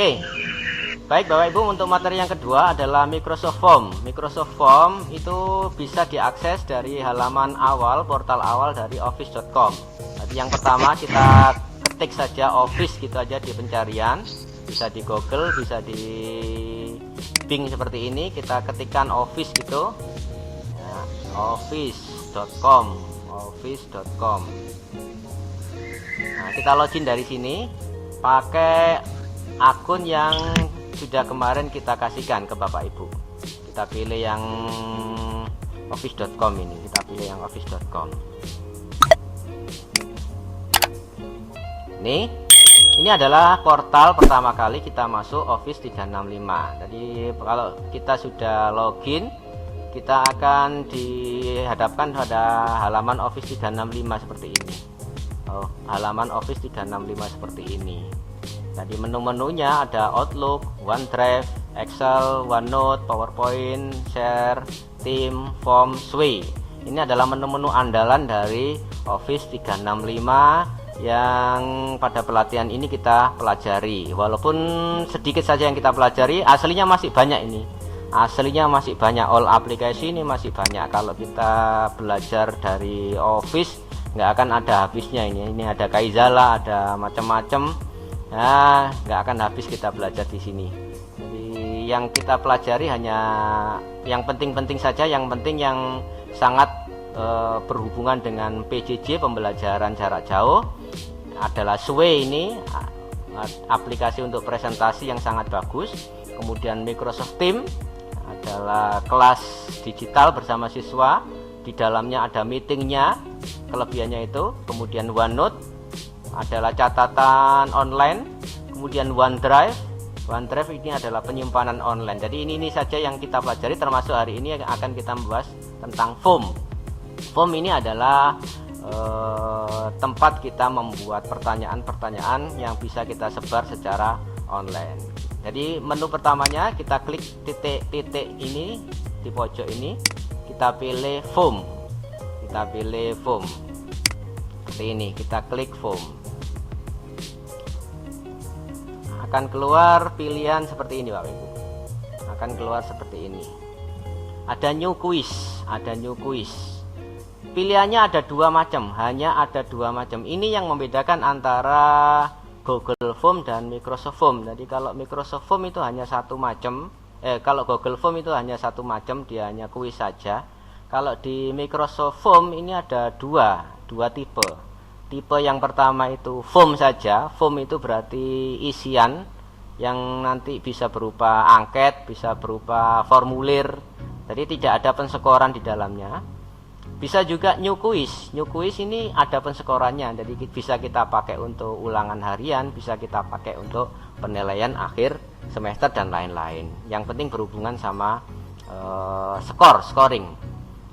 Oke. Baik Bapak Ibu, untuk materi yang kedua adalah Microsoft Form. Microsoft Form itu bisa diakses dari halaman awal, portal awal dari office.com. Jadi yang pertama kita ketik saja Office gitu aja di pencarian. Bisa di Google, bisa di Bing seperti ini. Kita ketikkan Office gitu. Ya, office.com. Nah, kita login dari sini pakai akun yang sudah kemarin kita kasihkan ke Bapak Ibu. Kita pilih yang office.com ini, kita pilih yang office.com. Ini adalah portal pertama kali kita masuk Office 365. Jadi kalau kita sudah login, kita akan dihadapkan pada halaman Office 365 seperti ini. Halaman Office 365 seperti ini. Jadi menu-menunya ada Outlook, OneDrive, Excel, OneNote, PowerPoint, Share, Team, Form, Sway. Ini adalah menu-menu andalan dari Office 365 yang pada pelatihan ini kita pelajari. Walaupun sedikit saja yang kita pelajari, aslinya masih banyak ini. Aslinya masih banyak, all aplikasi ini masih banyak. Kalau kita belajar dari Office, nggak akan ada habisnya ini. Ini ada Kaizala, ada macam-macam. Nah, nggak akan habis kita belajar di sini. Jadi yang kita pelajari hanya yang penting-penting saja, yang penting yang sangat berhubungan dengan PJJ, pembelajaran jarak jauh, adalah Sway ini, aplikasi untuk presentasi yang sangat bagus. Kemudian Microsoft Teams adalah kelas digital bersama siswa, di dalamnya ada meetingnya, kelebihannya itu. Kemudian OneNote adalah catatan online. Kemudian OneDrive ini adalah penyimpanan online. Jadi ini saja yang kita pelajari, termasuk hari ini yang akan kita membahas tentang Form. Form ini adalah tempat kita membuat pertanyaan-pertanyaan yang bisa kita sebar secara online. Jadi menu pertamanya kita klik titik-titik ini di pojok ini, kita pilih Form. Seperti ini, kita klik Form. Akan keluar pilihan seperti ini Bapak Ibu. Akan keluar seperti ini. Ada new quiz. Pilihannya ada dua macam, hanya ada dua macam. Ini yang membedakan antara Google Form dan Microsoft Form. Jadi kalau Microsoft Form itu hanya satu macam, kalau Google Form itu hanya satu macam, dia hanya kuis saja. Kalau di Microsoft Form ini ada dua tipe. Tipe yang pertama itu form saja. Form itu berarti isian yang nanti bisa berupa angket, bisa berupa formulir. Jadi tidak ada penskoran di dalamnya. Bisa juga new quiz. New quiz ini ada penskorannya. Jadi bisa kita pakai untuk ulangan harian, bisa kita pakai untuk penilaian akhir semester dan lain-lain. Yang penting berhubungan sama scoring.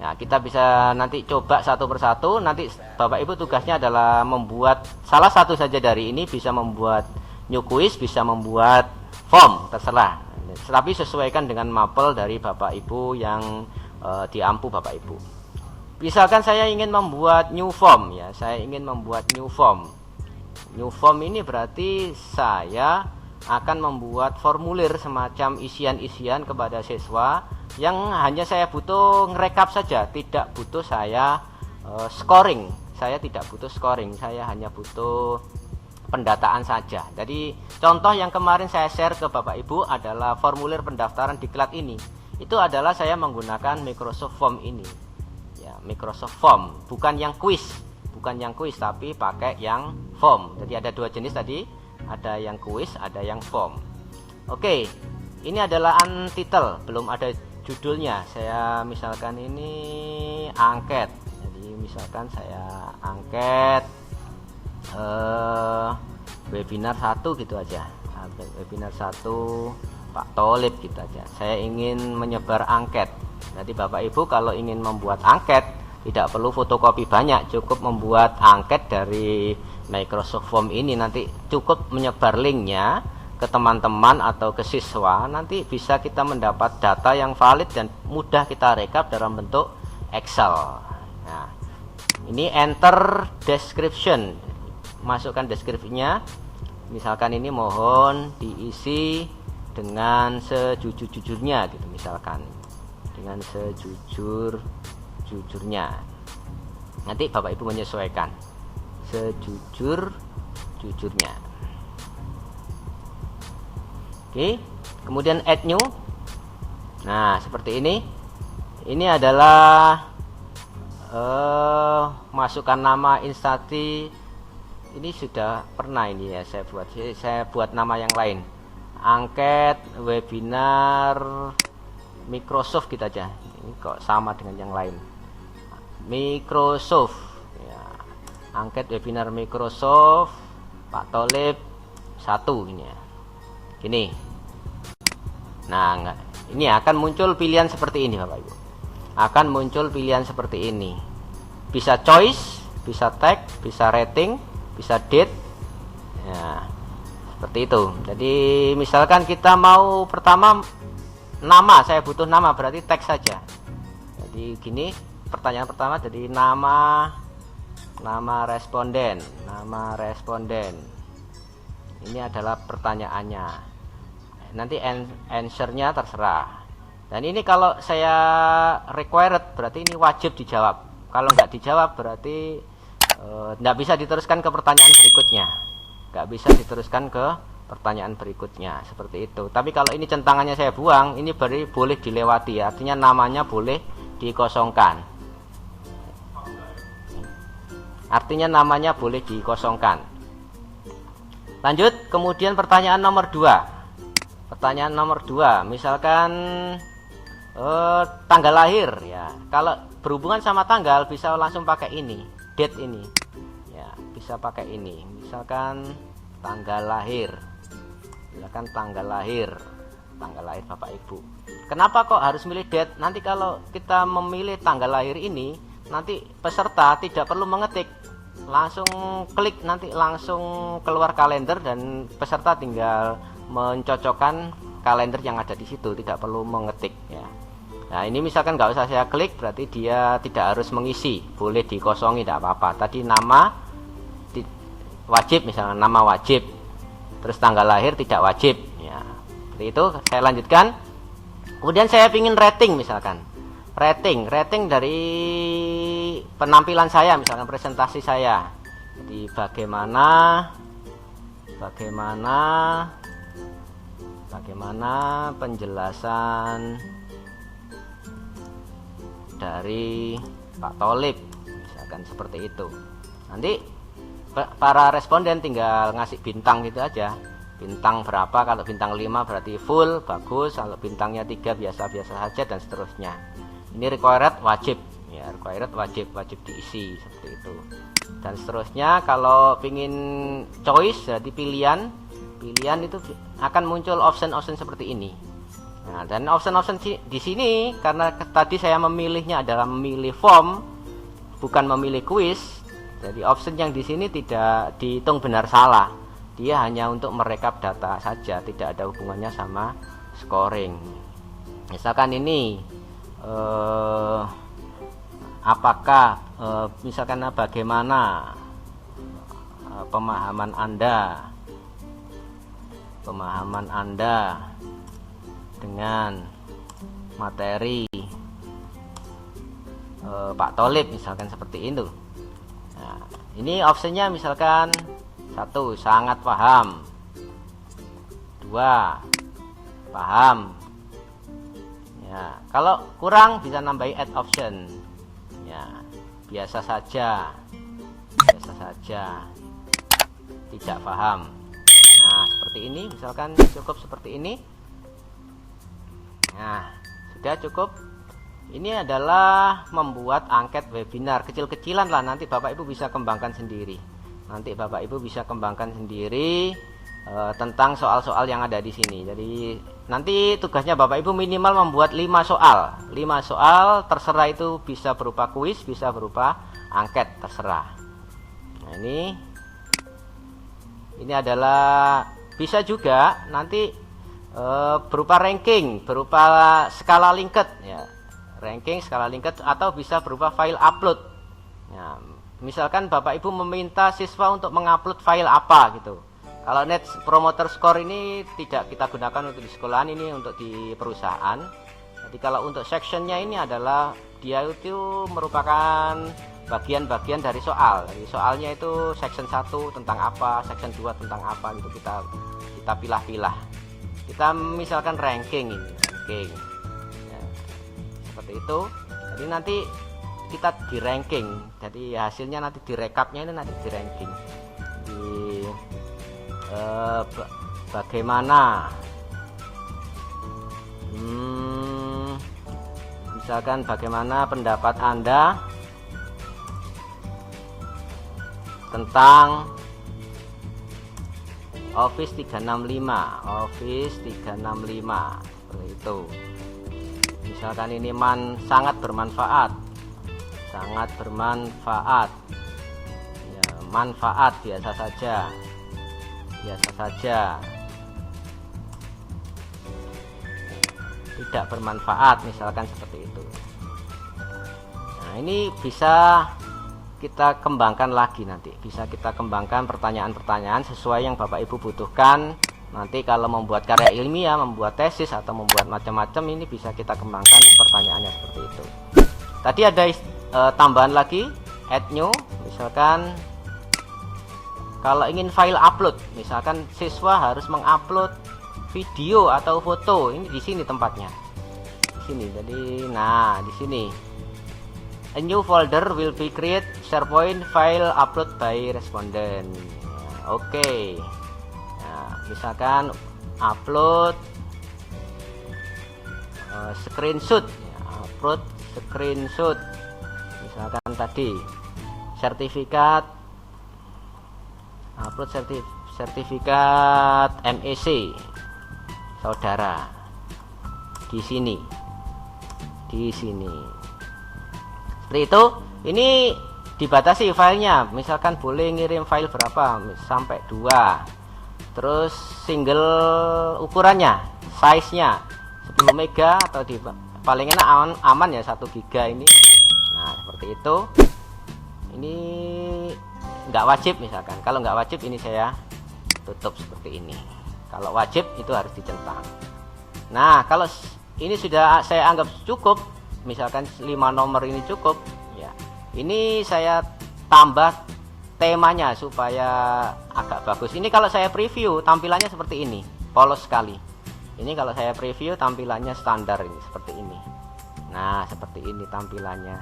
Nah, kita bisa nanti coba satu persatu. Nanti Bapak Ibu tugasnya adalah membuat salah satu saja dari ini, bisa membuat new quiz, bisa membuat form, terserah. Tapi sesuaikan dengan mapel dari Bapak Ibu yang diampu Bapak Ibu. Misalkan saya ingin membuat new form ya, saya ingin membuat new form. New form ini berarti saya akan membuat formulir semacam isian-isian kepada siswa yang hanya saya butuh ngerekap saja, tidak butuh saya scoring. Saya tidak butuh scoring, saya hanya butuh pendataan saja. Jadi contoh yang kemarin saya share ke Bapak Ibu adalah formulir pendaftaran diklat ini. Itu adalah saya menggunakan Microsoft Form ini. Ya, Microsoft Form, bukan yang quiz, tapi pakai yang form. Jadi ada dua jenis tadi, ada yang quiz, ada yang form. Oke, ini adalah untitled, belum ada judulnya. Saya misalkan ini angket. Jadi misalkan saya angket webinar 1 gitu aja. Webinar 1 Pak Tolib gitu aja. Saya ingin menyebar angket. Jadi Bapak Ibu kalau ingin membuat angket tidak perlu fotokopi banyak, cukup membuat angket dari Microsoft Form ini. Nanti cukup menyebar linknya ke teman-teman atau ke siswa, nanti bisa kita mendapat data yang valid dan mudah kita rekap dalam bentuk Excel. Nah, ini enter description, masukkan deskripsinya. Misalkan ini mohon diisi dengan sejujur-jujurnya gitu, misalkan dengan sejujur-jujurnya. Nanti Bapak Ibu menyesuaikan sejujur-jujurnya. Oke, kemudian add new. Nah, seperti ini. Ini adalah masukkan nama instansi. Ini sudah pernah ini ya saya buat nama yang lain. Angket webinar Microsoft kita aja. Ini kok sama dengan yang lain. Microsoft ya. Angket webinar Microsoft Pak Tholib 1 ini ya. Gini. Nah, ini akan muncul pilihan seperti ini Bapak Ibu. Akan muncul pilihan seperti ini. Bisa choice, bisa tag, bisa rating, bisa date ya, seperti itu. Jadi misalkan kita mau pertama nama, saya butuh nama, berarti tag saja. Jadi gini, pertanyaan pertama jadi nama responden. Ini adalah pertanyaannya. Nanti answernya terserah. Dan ini kalau saya required berarti ini wajib dijawab. Kalau nggak dijawab berarti nggak bisa diteruskan ke pertanyaan berikutnya. Nggak bisa diteruskan ke pertanyaan berikutnya, seperti itu. Tapi kalau ini centangannya saya buang, ini boleh dilewati ya. Artinya namanya boleh dikosongkan. Artinya namanya boleh dikosongkan. Lanjut, kemudian pertanyaan nomor 2. Pertanyaan nomor 2, misalkan tanggal lahir ya. Kalau berhubungan sama tanggal bisa langsung pakai ini, date ini. Ya, bisa pakai ini. Misalkan tanggal lahir. Misalkan tanggal lahir Bapak Ibu. Kenapa kok harus milih date? Nanti kalau kita memilih tanggal lahir ini, nanti peserta tidak perlu mengetik. Langsung klik, nanti langsung keluar kalender dan peserta tinggal mencocokkan kalender yang ada di situ, tidak perlu mengetik ya. Nah, ini misalkan nggak usah saya klik, berarti dia tidak harus mengisi, boleh dikosongi, tidak apa-apa. Tadi nama wajib, misalnya nama wajib, terus tanggal lahir tidak wajib ya. Seperti itu. Saya lanjutkan. Kemudian saya ingin rating, misalkan rating dari penampilan saya, misalkan presentasi saya. Jadi bagaimana penjelasan dari Pak Tholib, misalkan seperti itu. Nanti para responden tinggal ngasih bintang gitu aja. Bintang berapa? Kalau bintang 5 berarti full, bagus. Kalau bintangnya 3 biasa-biasa saja dan seterusnya. Ini required wajib ya, required wajib diisi seperti itu. Dan seterusnya. Kalau pingin choice jadi pilihan itu akan muncul option seperti ini. Nah, dan option di sini karena tadi saya memilihnya adalah memilih form, bukan memilih quiz. Jadi option yang di sini tidak dihitung benar salah. Dia hanya untuk merekap data saja, tidak ada hubungannya sama scoring. Misalkan ini apakah misalkan bagaimana pemahaman Anda dengan materi Pak Tholib, misalkan seperti itu. Nah, ini optionnya misalkan 1 sangat paham, 2 paham ya. Kalau kurang bisa nambahi add option ya, biasa saja, tidak paham. Nah, seperti ini, misalkan cukup seperti ini. Nah, sudah cukup. Ini adalah membuat angket webinar kecil-kecilan lah, nanti Bapak Ibu bisa kembangkan sendiri. Tentang soal-soal yang ada di sini. Jadi nanti tugasnya Bapak Ibu minimal membuat 5 soal. 5 soal, terserah itu bisa berupa kuis, bisa berupa angket, terserah. Nah, ini adalah bisa juga nanti berupa ranking, berupa skala Likert ya. Ranking, skala Likert, atau bisa berupa file upload. Ya, misalkan Bapak Ibu meminta siswa untuk mengupload file apa gitu. Kalau Net Promoter Score ini tidak kita gunakan untuk di sekolahan, ini untuk di perusahaan. Jadi kalau untuk sectionnya ini adalah dia itu merupakan bagian-bagian dari soal. Jadi soalnya itu section 1 tentang apa, section 2 tentang apa gitu, kita pilah-pilah. Kita misalkan ranking ini, ranking. Ya, seperti itu. Jadi nanti kita di ranking. Jadi hasilnya nanti di rekapnya ini nanti di ranking. Di bagaimana misalkan bagaimana pendapat Anda tentang Office 365, Office 365 seperti itu. Misalkan ini sangat bermanfaat, sangat bermanfaat. Ya, manfaat biasa saja, biasa saja. Tidak bermanfaat misalkan seperti itu. Nah, ini bisa kita kembangkan lagi nanti, bisa kita kembangkan pertanyaan-pertanyaan sesuai yang Bapak Ibu butuhkan. Nanti kalau membuat karya ilmiah, membuat tesis atau membuat macam-macam, ini bisa kita kembangkan pertanyaannya seperti itu. Tadi ada tambahan lagi, add new, misalkan kalau ingin file upload, misalkan siswa harus mengupload video atau foto, ini di sini tempatnya, di sini. Jadi, nah di sini. A new folder will be created, SharePoint file upload by respondent. Oke. Nah, misalkan upload screenshot, upload screenshot. Misalkan tadi sertifikat, upload sertifikat MEC saudara di sini, di sini. Seperti itu. Ini dibatasi filenya, misalkan boleh ngirim file berapa, sampai 2. Terus single ukurannya, size nya 10 mega atau di paling enak aman ya 1 giga ini. Nah seperti itu. Ini nggak wajib, misalkan kalau nggak wajib ini saya tutup seperti ini. Kalau wajib itu harus dicentang. Nah kalau ini sudah saya anggap cukup, misalkan 5 nomor ini cukup ya, ini saya tambah temanya supaya agak bagus. Ini kalau saya preview tampilannya seperti ini, polos sekali. Ini kalau saya preview tampilannya standar ini seperti ini. Nah seperti ini tampilannya.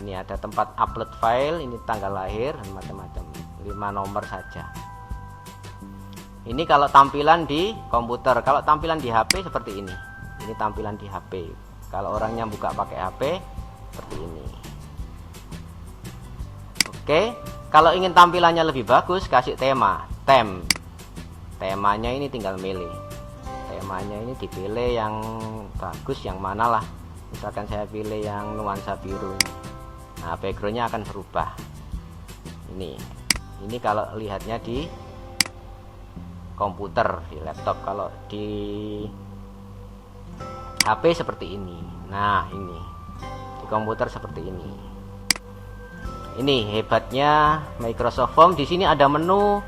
Ini ada tempat upload file, ini tanggal lahir dan macam-macam, 5 nomor saja. Ini kalau tampilan di komputer. Kalau tampilan di HP seperti ini. Ini tampilan di HP. Kalau orangnya buka pakai HP seperti ini. Oke, kalau ingin tampilannya lebih bagus, kasih tema, temanya ini tinggal milih. Temanya ini dipilih yang bagus, yang mana lah. Misalkan saya pilih yang nuansa biru ini. Nah, backgroundnya akan berubah. Ini kalau lihatnya di komputer, di laptop. Kalau di HP seperti ini. Nah ini di komputer seperti ini. Ini hebatnya Microsoft Form. Di sini ada menu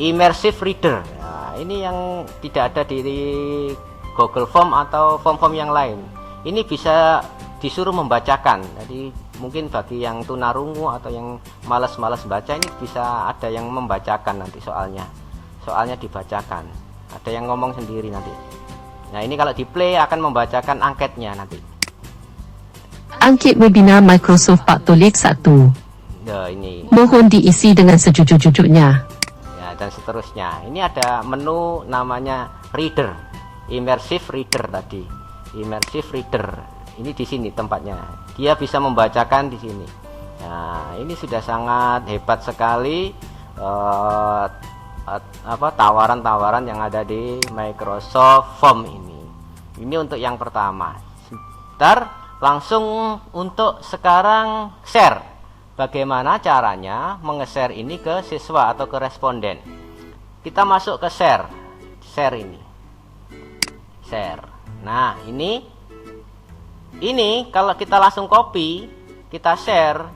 Immersive Reader. Nah, ini yang tidak ada di Google Form atau form-form yang lain. Ini bisa disuruh membacakan. Jadi mungkin bagi yang tunarungu atau yang malas-malas baca, ini bisa ada yang membacakan nanti soalnya dibacakan. Ada yang ngomong sendiri nanti. Nah ini kalau di play akan membacakan angketnya nanti. Angket webinar Microsoft Pak Tolik 1. Nah, ini. Mohon diisi dengan sejujur-jujurnya. Ya dan seterusnya. Ini ada menu namanya Reader, Immersive Reader tadi. Immersive Reader. Ini di sini tempatnya. Dia bisa membacakan di sini. Nah ini sudah sangat hebat sekali. Tawaran-tawaran yang ada di Microsoft Form ini. Ini untuk yang pertama. Sebentar, langsung untuk sekarang share. Bagaimana caranya menge-share ini ke siswa atau ke responden? Kita masuk ke share. Share ini. Share. Nah, ini kalau kita langsung copy, kita share,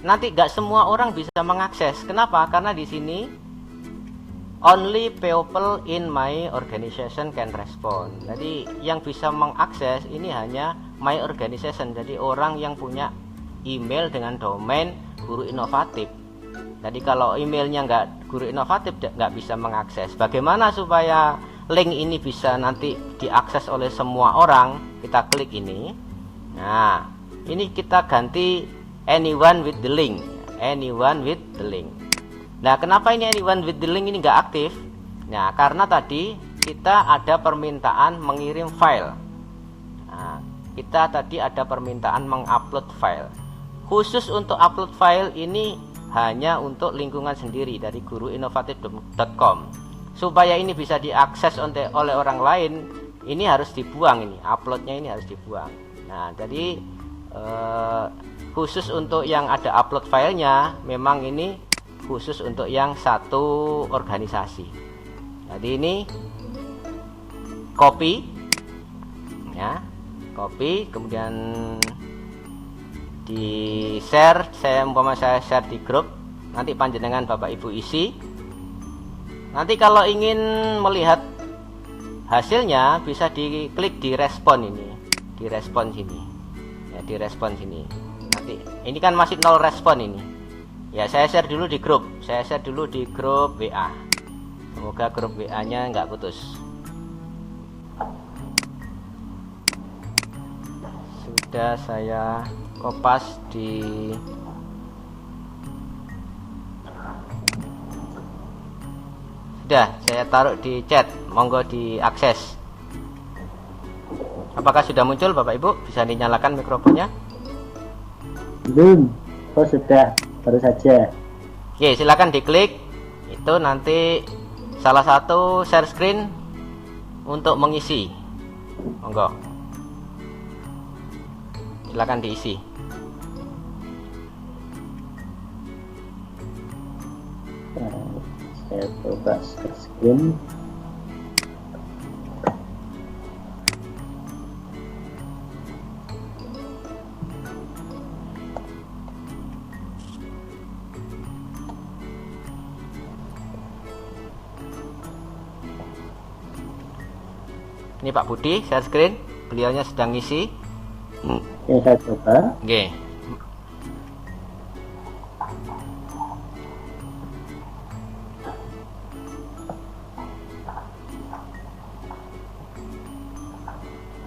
nanti gak semua orang bisa mengakses. Kenapa? Karena di sini only people in my organization can respond. Jadi yang bisa mengakses ini hanya my organization, jadi orang yang punya email dengan domain Guru Inovatif. Jadi kalau emailnya nggak Guru Inovatif nggak bisa mengakses. Bagaimana supaya link ini bisa nanti diakses oleh semua orang? Kita klik ini. Nah, ini kita ganti anyone with the link. Anyone with the link. Nah, kenapa ini anyone with the link ini nggak aktif? Nah, karena tadi kita ada permintaan mengirim file. Nah, kita tadi ada permintaan mengupload file. Khusus untuk upload file ini hanya untuk lingkungan sendiri dari guruinovatif.com. Supaya ini bisa diakses oleh orang lain, ini harus dibuang, ini uploadnya ini harus dibuang. Nah, jadi khusus untuk yang ada upload filenya, memang ini khusus untuk yang satu organisasi. Jadi ini copy, ya, copy, kemudian di share. Saya share di grup, nanti panjenengan Bapak Ibu isi. Nanti kalau ingin melihat hasilnya bisa diklik di respon ini, di respon sini, ya, di respon sini. Nanti ini kan masih 0 respon ini, ya, saya share dulu di grup, WA. Semoga grup WA nya nggak putus. Sudah saya kopas di sudah saya taruh di chat, monggo diakses. Apakah sudah muncul Bapak Ibu? Bisa dinyalakan mikrofonnya? Belum. Oh sudah, baru saja. Oke, silakan diklik. Itu nanti salah satu share screen untuk mengisi. Monggo. Silakan diisi. Saya coba share screen. Ini Pak Budi share screen, beliaunya sedang ngisi. Ya, saya coba. Oke.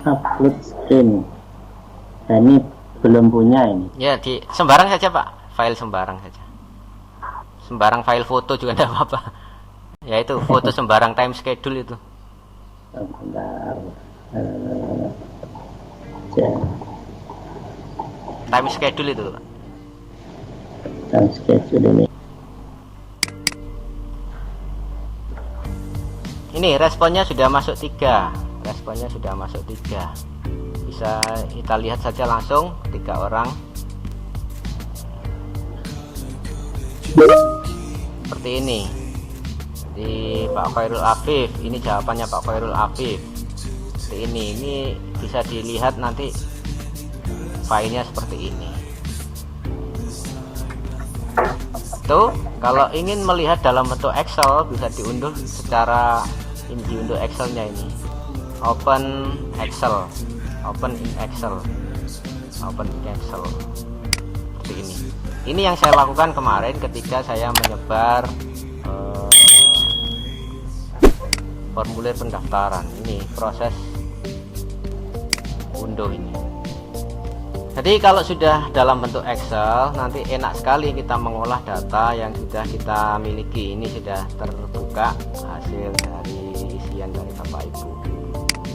Upload screen. Nah, ini belum punya ini. Ya, di sembarang saja Pak, file sembarang saja. Sembarang file foto juga tidak apa-apa. Ya itu foto sembarang time schedule itu. Bentar. Time schedule itu Pak. Time schedule ini. Ini responnya sudah masuk 3. Responnya sudah masuk 3. Bisa kita lihat saja langsung 3 orang. Seperti ini. Di Pak Khairul Afif, ini jawabannya Pak Khairul Afif. Seperti ini bisa dilihat nanti filenya seperti ini. Tuh, kalau ingin melihat dalam bentuk Excel bisa diunduh secara ini, diunduh Excelnya ini. Open Excel, open in Excel, open in Excel. Seperti ini. Ini yang saya lakukan kemarin ketika saya menyebar formulir pendaftaran. Ini proses unduh ini. Jadi kalau sudah dalam bentuk Excel, nanti enak sekali kita mengolah data yang sudah kita miliki. Ini sudah terbuka hasil dari isian dari Bapak Ibu.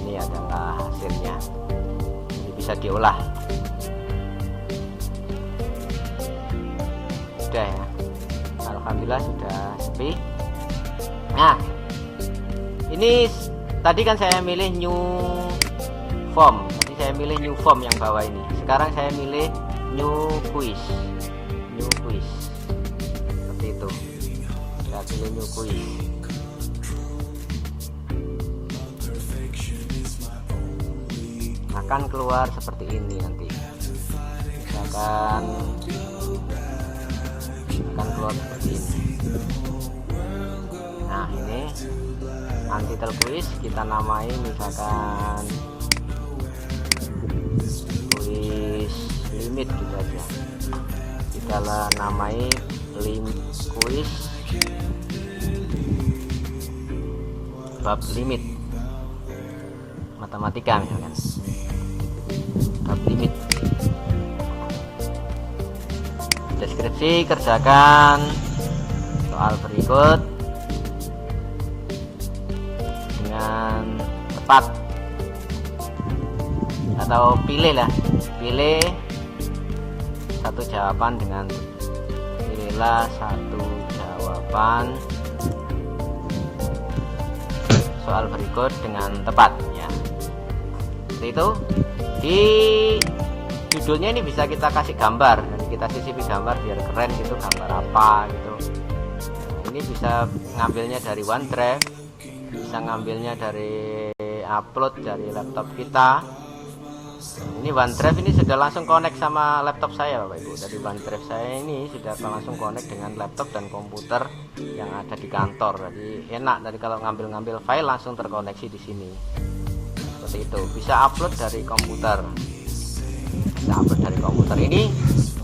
Ini adalah hasilnya. Ini bisa diolah. Sudah ya. Alhamdulillah sudah sepi. Nah, ini tadi kan saya milih new form. Tadi saya milih new form yang bawah ini. Sekarang saya milih new quiz. New quiz. Seperti itu. Saya pilih new quiz. Akan keluar seperti ini nanti. Akan keluar seperti ini. Nah, ini untitled quiz, kita namai misalkan quiz limit gitu aja. Kita namai quiz bab limit matematika misalkan, bab limit. Deskripsi, kerjakan soal berikut dengan tepat, atau pilihlah satu jawaban dengan pilihlah satu jawaban soal berikut dengan tepat ya. Seperti itu. Di judulnya ini bisa kita kasih gambar, jadi kita sisipi gambar biar keren gitu, gambar apa gitu. Ini bisa ngambilnya dari OneDrive, bisa ngambilnya dari upload dari laptop kita. Ini OneDrive ini sudah langsung connect sama laptop saya Bapak Ibu. Dari OneDrive saya ini sudah langsung connect dengan laptop dan komputer yang ada di kantor. Jadi enak, dari kalau ngambil file langsung terkoneksi di sini. Seperti itu. Bisa upload dari komputer. Bisa upload dari komputer. Ini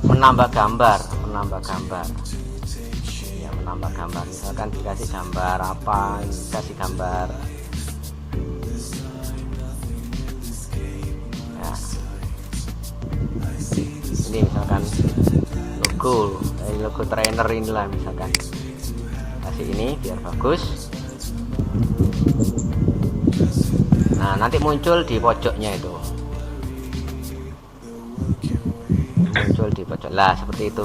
menambah gambar. Ya, menambah gambar. Misalkan dikasih gambar apa, dikasih gambar. Ya. Ini misalkan logo trainer inilah misalkan. Kasih ini biar bagus. Nah, nanti muncul di pojoknya itu. Muncul di pojok lah seperti itu.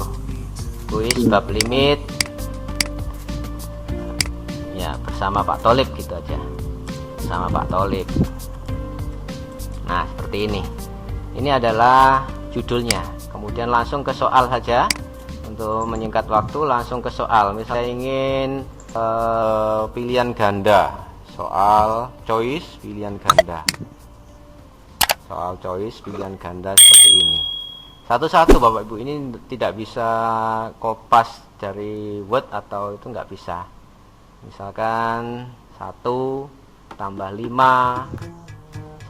Kuis bab limit. Ya, bersama Pak Tholib gitu aja. Bersama Pak Tholib. Nah, seperti ini. Ini adalah judulnya. Kemudian langsung ke soal saja. Untuk menyingkat waktu langsung ke soal. Misalnya ingin pilihan ganda. Soal choice pilihan ganda. Soal choice pilihan ganda seperti ini. Satu-satu Bapak Ibu, ini tidak bisa kopas dari Word atau itu nggak bisa. Misalkan 1 tambah 5,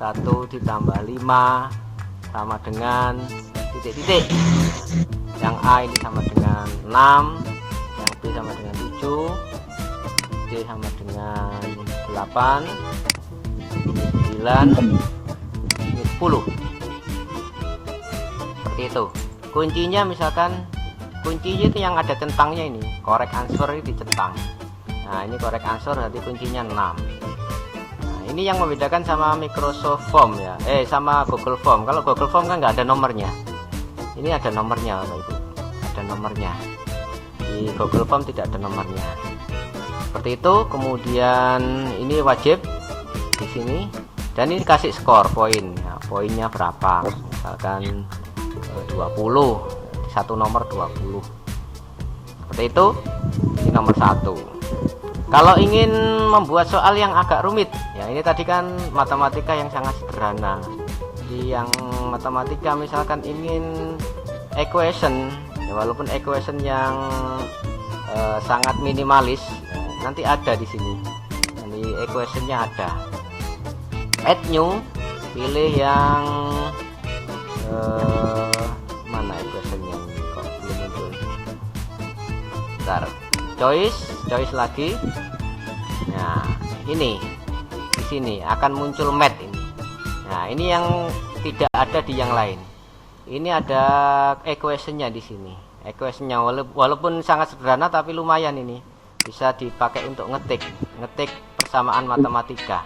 1 ditambah 5 sama dengan titik-titik. Yang A ini sama dengan 6, yang B sama dengan 7, C sama dengan 8, 9, 10. Seperti itu. Kuncinya misalkan kuncinya itu yang ada centangnya ini, correct answer ini dicentang. Nah, ini correct answer berarti kuncinya 6. Nah, ini yang membedakan sama Microsoft Form ya. Sama Google Form. Kalau Google Form kan nggak ada nomornya. Ini ada nomornya Bapak Ibu. Ada nomornya. Di Google Form tidak ada nomornya. Seperti itu. Kemudian ini wajib di sini, dan ini kasih skor poin ya, poinnya berapa, misalkan 20, satu nomor 20. Seperti itu. Ini nomor 1. Kalau ingin membuat soal yang agak rumit ya, ini tadi kan matematika yang sangat sederhana. Jadi yang matematika misalkan ingin equation ya, walaupun equation yang sangat minimalis, nanti ada di sini. Nanti equationnya ada. Add new, pilih yang mana equationnya? Kok belum muncul? Bentar. Choice lagi. Nah, ini di sini akan muncul math ini. Nah, ini yang tidak ada di yang lain. Ini ada equationnya di sini. Equationnya walaupun sangat sederhana tapi lumayan, ini bisa dipakai untuk ngetik persamaan matematika.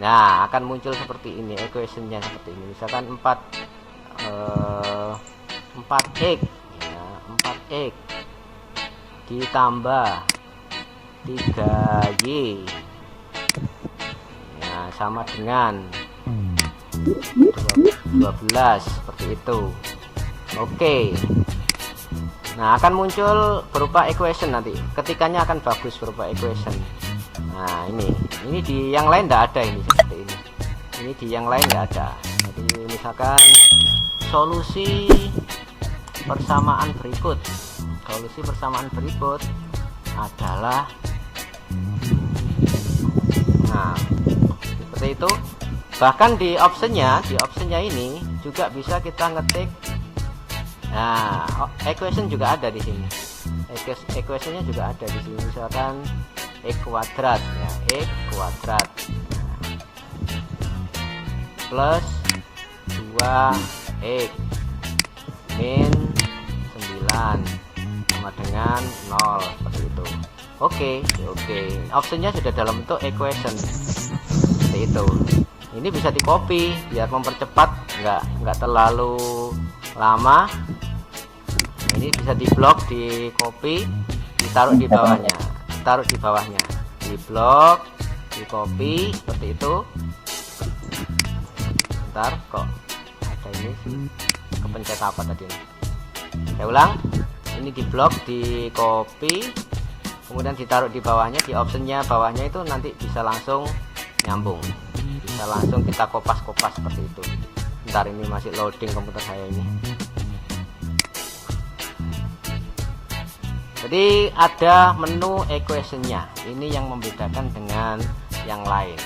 Nah, akan muncul seperti ini, equationnya seperti ini. Misalkan 4x ya, 4x ditambah 3y ya, sama dengan 12, seperti itu. Oke. Nah, akan muncul berupa equation nanti. Ketikannya akan bagus berupa equation. Nah, ini di yang lain tidak ada, ini seperti ini. Ini di yang lain tidak ada. Jadi misalkan solusi persamaan berikut. Solusi persamaan berikut adalah Nah, seperti itu. Bahkan di optionnya ini juga bisa kita ngetik. Nah, equation juga ada di sini. Equationnya juga ada di sini. Misalkan x kuadrat, ya, x kuadrat plus 2x min 9 sama dengan 0, seperti itu. Oke. Optionnya sudah dalam bentuk equation seperti itu. Ini bisa di copy biar mempercepat, nggak terlalu lama. Ini bisa di blok, di copy, ditaruh di bawahnya, di blok, di copy seperti itu. Bentar, kok ada ini kepencet apa tadi? Saya ulang. Ini di blok, di copy, kemudian ditaruh di bawahnya, di optionnya bawahnya itu nanti bisa langsung nyambung, bisa langsung kita kopas-kopas seperti itu. Bentar, ini masih loading komputer saya ini. Jadi ada menu equationnya, ini yang membedakan dengan yang lain.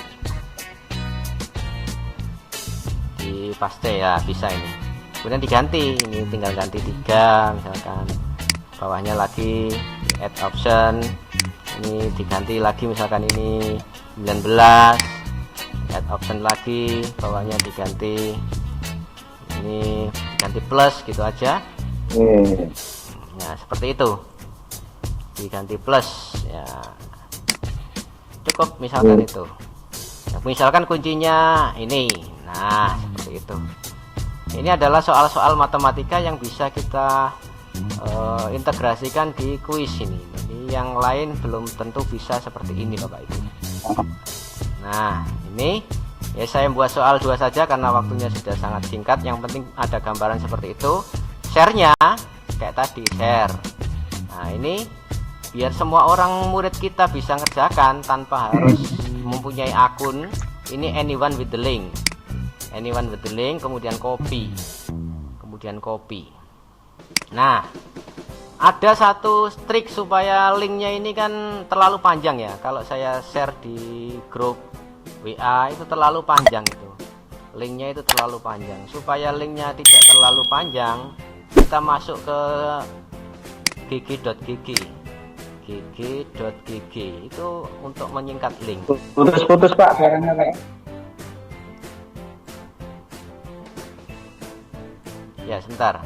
Di paste ya bisa ini, kemudian diganti, ini tinggal ganti 3 misalkan, bawahnya lagi add option, ini diganti lagi misalkan ini 19, add option lagi, bawahnya diganti, ini ganti plus gitu aja. Nah seperti itu, diganti plus ya, cukup misalkan itu. Nah, misalkan kuncinya ini, nah seperti itu. Ini adalah soal-soal matematika yang bisa kita integrasikan di kuis ini. Jadi yang lain belum tentu bisa seperti ini Bapak Ibu. Nah ini ya saya buat soal 2 saja karena waktunya sudah sangat singkat. Yang penting ada gambaran seperti itu. Share-nya kayak tadi, share. Nah ini biar semua orang murid kita bisa ngerjakan tanpa harus mempunyai akun. Ini anyone with the link, kemudian copy, Nah ada satu trik supaya linknya ini kan terlalu panjang ya. Kalau saya share di grup WA itu terlalu panjang, itu linknya itu terlalu panjang. Supaya linknya tidak terlalu panjang, kita masuk ke gg.gg itu untuk menyingkat link. Putus Pak, suaranya Pak. Ya sebentar.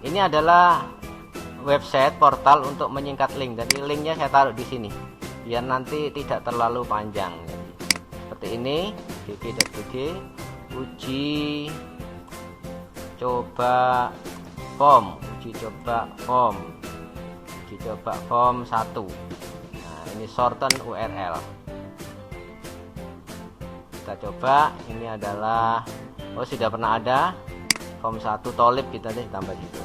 Ini adalah website portal untuk menyingkat link. Jadi linknya saya taruh di sini biar nanti tidak terlalu panjang. Jadi, seperti ini, gg.gg uji coba form 1. Nah ini shorten URL. Kita coba, ini adalah sudah pernah ada form 1 tolib, kita tambah situ.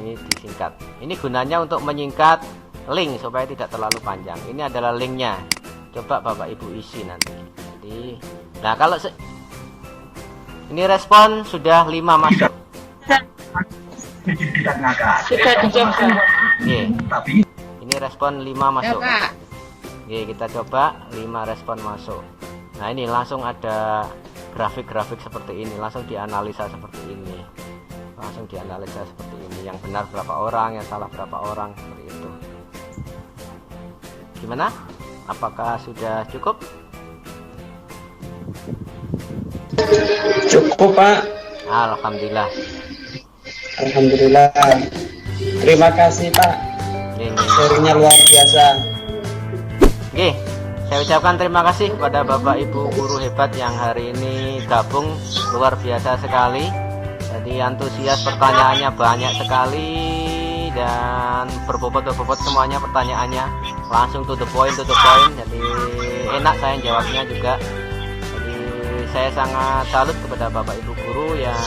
Ini disingkat. Ini gunanya untuk menyingkat link supaya tidak terlalu panjang. Ini adalah linknya. Coba Bapak Ibu isi nanti. Jadi, nah kalau ini respon sudah 5 masuk. Sudah dicoba. Oke. Ini respon 5 masuk. Oke, kita coba 5 respon masuk. Nah ini langsung ada grafik-grafik seperti ini, langsung dianalisa seperti ini, yang benar berapa orang, yang salah berapa orang, seperti itu. Gimana? Apakah sudah cukup? Cukup Pak. Alhamdulillah. Terima kasih Pak. Share-nya luar biasa. Oke, saya ucapkan terima kasih kepada Bapak Ibu guru hebat yang hari ini gabung, luar biasa sekali. Jadi antusias, pertanyaannya banyak sekali dan berbobot semuanya pertanyaannya, langsung to the point. Jadi enak saya jawabnya juga. Jadi saya sangat salut kepada Bapak Ibu guru yang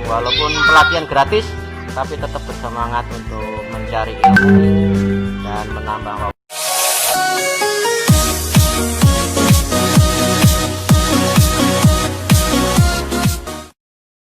walaupun pelatihan gratis tapi tetap bersemangat untuk mencari ilmu dan menambah wawasan.